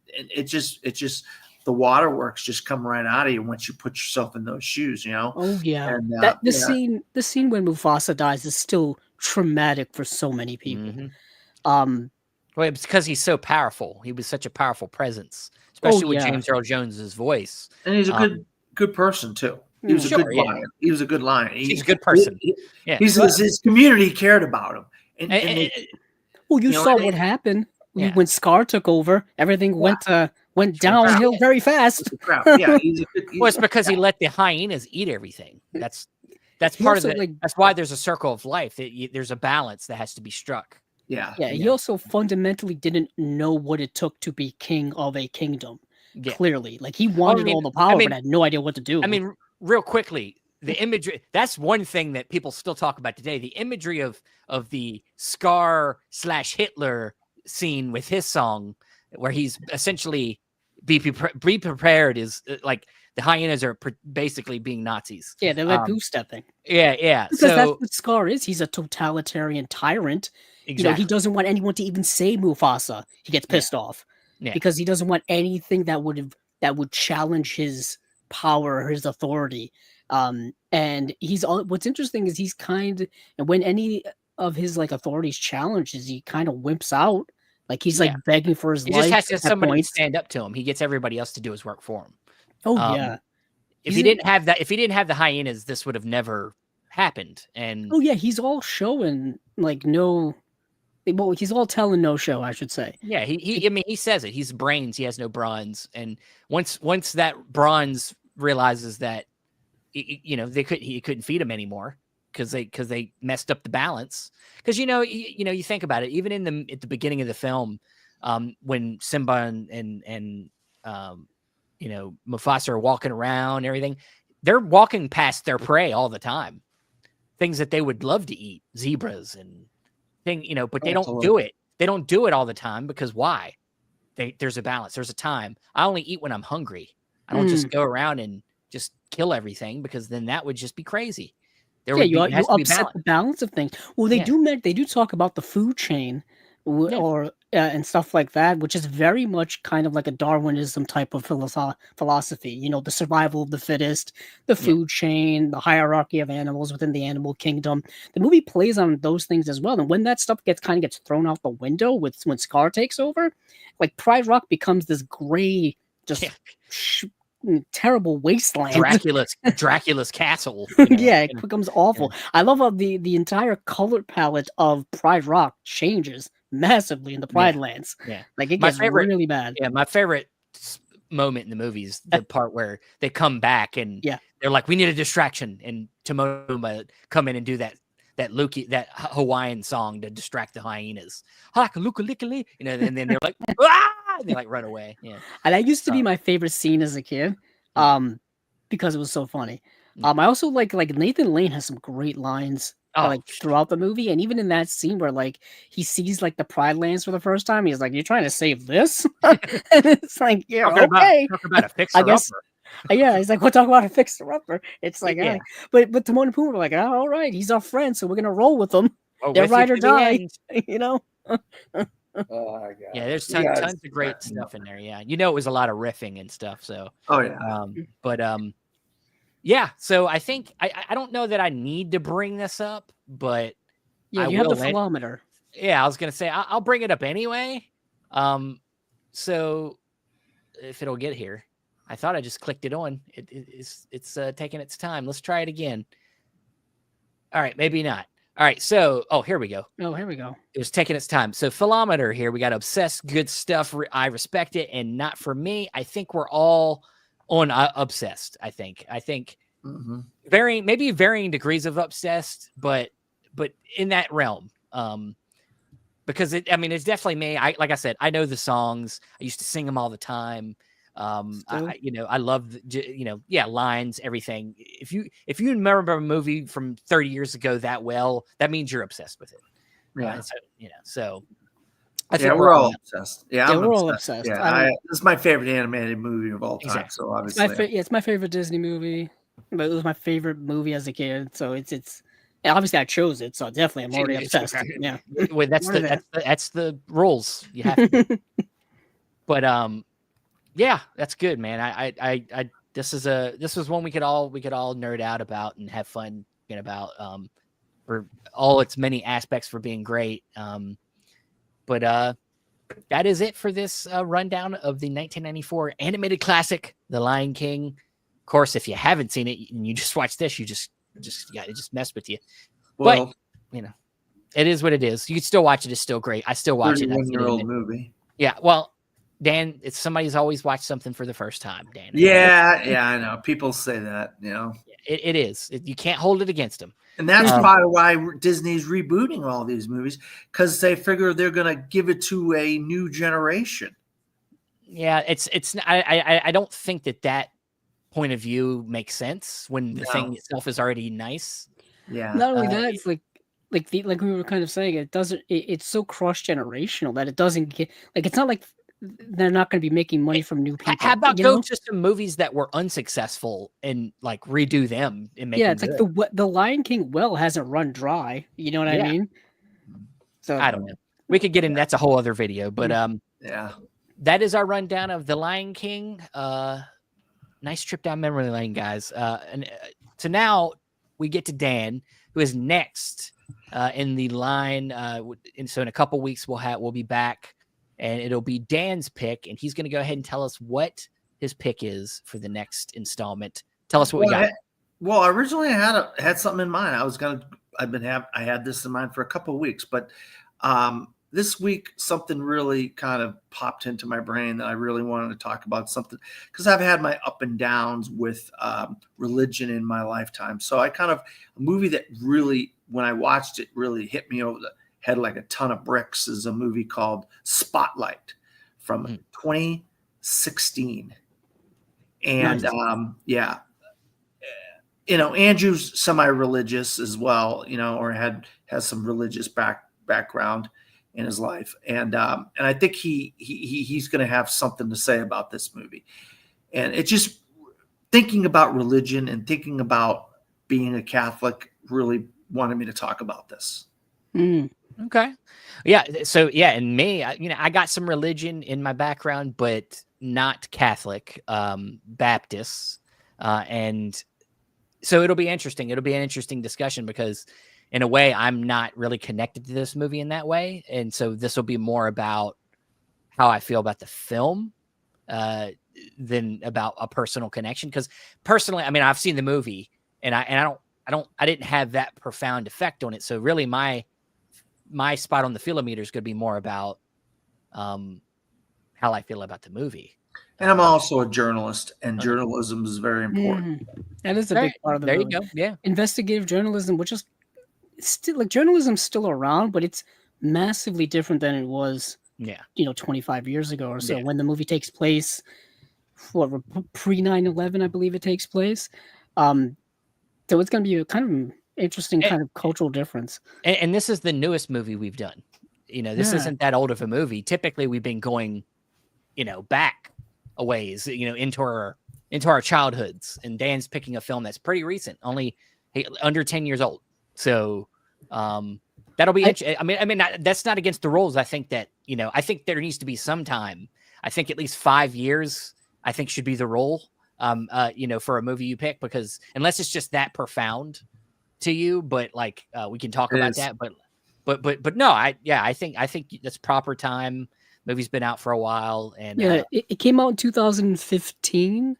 it just the waterworks just come right out of you once you put yourself in those shoes, Oh yeah, And the scene when Mufasa dies is still traumatic for so many people. Mhm. Um, Well, it's because he's so powerful. He was such a powerful presence, especially with yeah. James Earl Jones's voice. And he's a good person too. He was a Sure, good yeah. lion. He was a good lion. He's a good person. Yeah. His community cared about him. And well, you saw and what happened Yeah. when Scar took over. Everything went downhill very fast. yeah, he's a good. Well, it's because he let the hyenas eat everything. That's part of also, it. That's why there's a circle of life. There's a balance that has to be struck. Yeah. He also fundamentally didn't know what it took to be king of a kingdom. Yeah. Clearly, like he wanted all the power, but had no idea what to do. I mean, real quickly, the imagery, that's one thing that people still talk about today. The imagery of the Scar/Hitler scene with his song, where he's essentially be prepared, is like the hyenas are basically being Nazis. Yeah, they're like goose stepping. Yeah. Because that's what Scar is. He's a totalitarian tyrant. Exactly. He doesn't want anyone to even say Mufasa. He gets pissed off because he doesn't want anything that would challenge his power, his authority. And what's interesting is and when any of his like authorities challenges, he kind of wimps out. Like he's like begging for his life. He just has to have somebody to stand up to him. He gets everybody else to do his work for him. Oh yeah. If he didn't have the hyenas, this would have never happened. And he's all showing like no. Well, he's all telling no show, I should say. Yeah, he says it. He's brains. He has no bronze. And once that bronze realizes that, he couldn't feed him anymore because they messed up the balance. Because you think about it, even at the beginning of the film, when Simba and Mufasa are walking around and everything, they're walking past their prey all the time, things that they would love to eat, zebras and but they don't do it. They don't do it all the time because why? There's a balance. There's a time. I only eat when I'm hungry. I don't just go around and just kill everything, because then that would just be crazy. You upset the balance of things. Well, they do talk about the food chain Yeah. or and stuff like that, which is very much kind of like a Darwinism type of philosophy. You know, the survival of the fittest, the Yeah. food chain, the hierarchy of animals within the animal kingdom. The movie plays on those things as well. And when that stuff gets thrown out the window with when Scar takes over, like Pride Rock becomes this gray, just Yeah. sh- terrible wasteland. Dracula's castle. You know, Yeah, it and- becomes awful. I love how the entire color palette of Pride Rock changes massively in the Pride Lands. yeah. Like it My gets favorite- really bad. Yeah, my favorite moment in the movie is the part where they come back and Yeah. they're like, "We need a distraction," and Timoma come in and do that Hawaiian song to distract the hyenas. Halakalookalikali, you know, and then they're like, "Ah!" and they like run away. Yeah, And that used to be my favorite scene as a kid, because it was so funny. I also like Nathan Lane has some great lines Oh, like throughout the movie, and even in that scene where like he sees like the Pride Lands for the first time, he's like, "You're trying to save this?" And it's like, "Yeah, okay." talk about a fixer I guess- upper. Yeah, he's like, "We'll talk about a fixer upper." It's like, Yeah. but Timon and Pumbaa were like, "Oh, all right, he's our friend, so we're gonna roll with him." Or They're with you ride or to the die. end. You know? Oh my god. Yeah, there's You guys tons of great crack me up. stuff in there. Yeah, you know, it was a lot of riffing and stuff. So, Oh yeah. but yeah. So I think I don't know that I need to bring this up, but Yeah, I you have the will let- philometer. yeah, I was gonna say I'll bring it up anyway. So if it'll get here, I thought I just clicked it on. It's taking its time. Let's try it again. All right, maybe not. All right, so here we go. Oh, here we go. It was taking its time. So philometer here, we got obsessed, good stuff. I respect it, and not for me. I think we're all on obsessed. I think Mhm. varying degrees of obsessed, but in that realm. Because it's definitely me. Like I said, I know the songs. I used to sing them all the time. I love lines, everything. If you remember a movie from 30 years ago that well, that means you're obsessed with it. Yeah. So I think Yeah, we're all obsessed. Yeah, Yeah, I'm we're all obsessed. obsessed. Yeah, this is my favorite animated movie of all time. Exactly. So It's obviously, it's my favorite Disney movie, but it was my favorite movie as a kid. So it's and obviously I chose it, so definitely I'm already obsessed. Yeah, Well, that's More than that's the rules you have to. But yeah, that's good, man. I this was one we could all nerd out about and have fun about for all its many aspects for being great. But that is it for this rundown of the 1994 animated classic, The Lion King. Of course, if you haven't seen it and you just watched this, it just messed with you. well, It is what it is. You can still watch it. It's still great. I still watch it. 31-year-old movie. Yeah. Well, Dan, it's somebody's always watched something for the first time, Dan. Yeah, I know. People say that, It is. You can't hold it against them. and that's part of why Disney's rebooting all these movies, because they figure they're going to give it to a new generation. Yeah, it's. I don't think that point of view makes sense when the thing itself is already nice. Yeah. not only that, it's like we were kind of saying, it's so cross generational that it doesn't get like it's not like they're not going to be making money from new people. How about you go know? to some movies that were unsuccessful and like redo them and make Yeah, them it's good? like the Lion King well hasn't run dry. You know what I Yeah. mean? So I don't know. We could get in. That's a whole other video, but Yeah. that is our rundown of The Lion King. Nice trip down memory lane, guys. So now we get to Dan, who is next in the line. And so in a couple weeks we'll be back, and it'll be Dan's pick, and he's going to go ahead and tell us what his pick is for the next installment. Tell us what we got. Well, originally I had something in mind. I had this in mind for a couple of weeks, but this week something really kind of popped into my brain that I really wanted to talk about, something because I've had my up and downs with religion in my lifetime. So a movie that really, when I watched it, really hit me over the head like a ton of bricks is a movie called Spotlight from 2016. And Nice. Andrew's semi-religious as well, or has some religious background in his life, and I think he's going to have something to say about this movie. And it's just thinking about religion and thinking about being a Catholic really wanted me to talk about this. Okay. Yeah. So yeah, and me, I got some religion in my background, but not Catholic, Baptist, and so it'll be interesting. It'll be an interesting discussion because, in a way, I'm not really connected to this movie in that way, and so this will be more about how I feel about the film, uh, than about a personal connection. Because personally, I mean, I've seen the movie, and I didn't have that profound effect on it. So really, my spot on the filometer is going to be more about um, how I feel about the movie. And I'm also a journalist, and journalism is very important. That is a Right. big part of the There movie. you go. Yeah. Investigative journalism, which is still like journalism's still around, but it's massively different than it was, Yeah. 25 years ago or so Yeah. when the movie takes place. What, pre 9/11, I believe it takes place. Um, so it's going to be a kind of interesting And, kind of cultural difference. and this is the newest movie we've done. This Yeah. isn't that old of a movie. Typically, we've been going, back a ways, into our childhoods. And Dan's picking a film that's pretty recent, only under 10 years old. So that'll be interesting. I mean, that's not against the rules. I think that, I think there needs to be some time. I think at least 5 years, I think should be the rule, for a movie you pick, because unless it's just that profound to you, but like, we can talk about that, but no, I think that's proper time. Movie's been out for a while, and Yeah, it came out in 2015,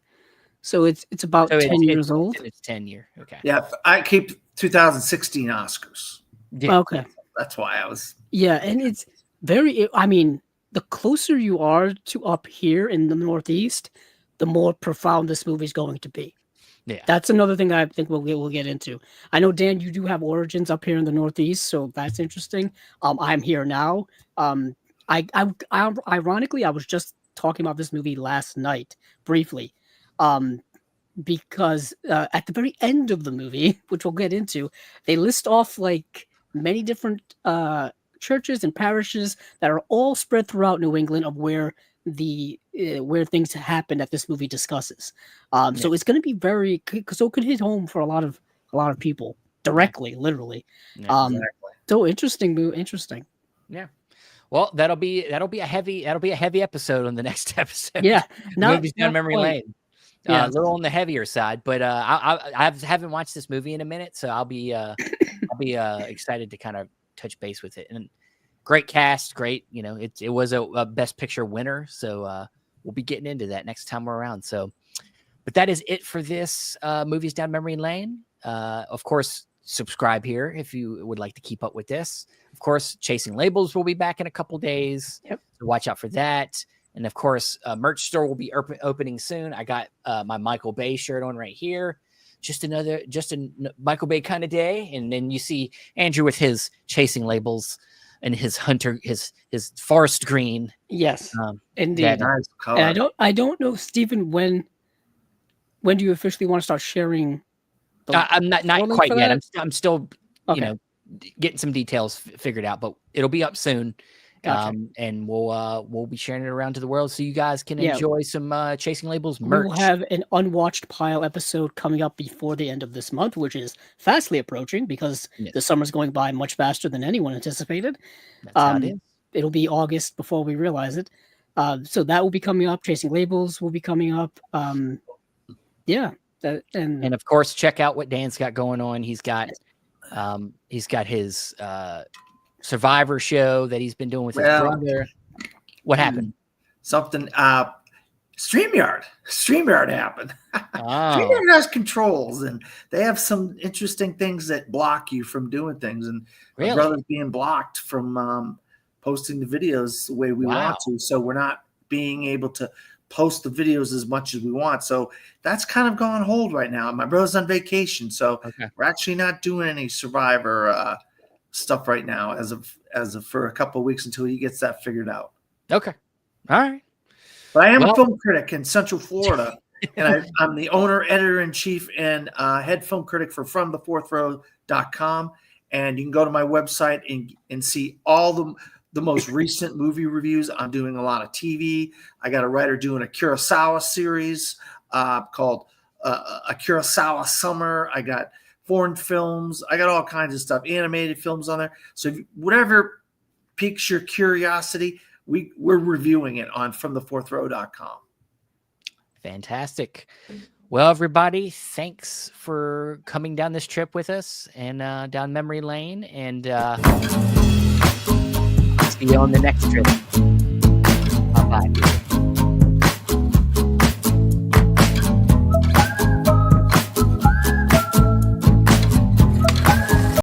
so it's about so 10 years old. It's 10 year. Okay. Yeah, I keep 2016 Oscars. Yeah. Okay. That's why I was. Yeah, and it's very. I mean, the closer you are to up here in the Northeast, the more profound this movie's going to be. Yeah. That's another thing I think we'll get into. I know, Dan, you do have origins up here in the Northeast, so that's interesting. I'm here now. Ironically, I was just talking about this movie last night briefly, because at the very end of the movie, which we'll get into, they list off like many different churches and parishes that are all spread throughout New England of where where things happen that this movie discusses. So it's going to be so it could hit home for a lot of people directly, literally. Yeah, exactly. So interesting. Yeah. Well, that'll be a heavy episode on the next episode. Yeah, Movies down not memory quite. lane. Yeah. A little on the heavier side, but I haven't watched this movie in a minute, so I'll be excited to kind of touch base with it. And great cast, great. It was a Best Picture winner, so we'll be getting into that next time we're around. So, but that is it for this Movies Down Memory Lane. Of course, subscribe here if you would like to keep up with this. Of course, Chasing Labels will be back in a couple days. Yep. So watch out for that. And of course, merch store will be opening soon. I got my Michael Bay shirt on right here. Just a Michael Bay kind of day. And then you see Andrew with his Chasing Labels and his hunter, his forest green. Yes, indeed. that- Nice color. And I don't know, Stephen, when do you officially want to start sharing? I'm not photo quite for yet. that? I'm still, Okay. getting some details figured out, but it'll be up soon. Gotcha. And we'll be sharing it around to the world so you guys can Yeah. enjoy some Chasing Labels We merch. will have an unwatched pile episode coming up before the end of this month, which is fastly approaching because Yes. the summer's going by much faster than anyone anticipated. That's how it is. It'll be August before we realize it. So that will be coming up. Chasing Labels will be coming up. Yeah. And of course, check out what Dan's got going on. He's got his Survivor show that he's been doing with his brother. What happened? Something. StreamYard happened. Oh, StreamYard has controls, and they have some interesting things that block you from doing things. And my really? brother's being blocked from posting the videos the way we Wow. want to. So we're not being able to post the videos as much as we want. So that's kind of gone hold right now. My brother's on vacation, so Okay. we're actually not doing any Survivor stuff right now as of for a couple of weeks until he gets that figured out. Okay. All right. But I am Well- a film critic in Central Florida, and I'm the owner, editor-in-chief, and head film critic for FromTheFourthRow.com. And you can go to my website and see all the most recent movie reviews. I'm doing a lot of TV. I got a writer doing a Kurosawa series called A Kurosawa Summer. I got foreign films. I got all kinds of stuff, animated films on there. So whatever piques your curiosity, we're reviewing it on FromTheFourthRow.com. Fantastic. Well, everybody, thanks for coming down this trip with us and down memory lane. And see you on the next trip. Bye-bye.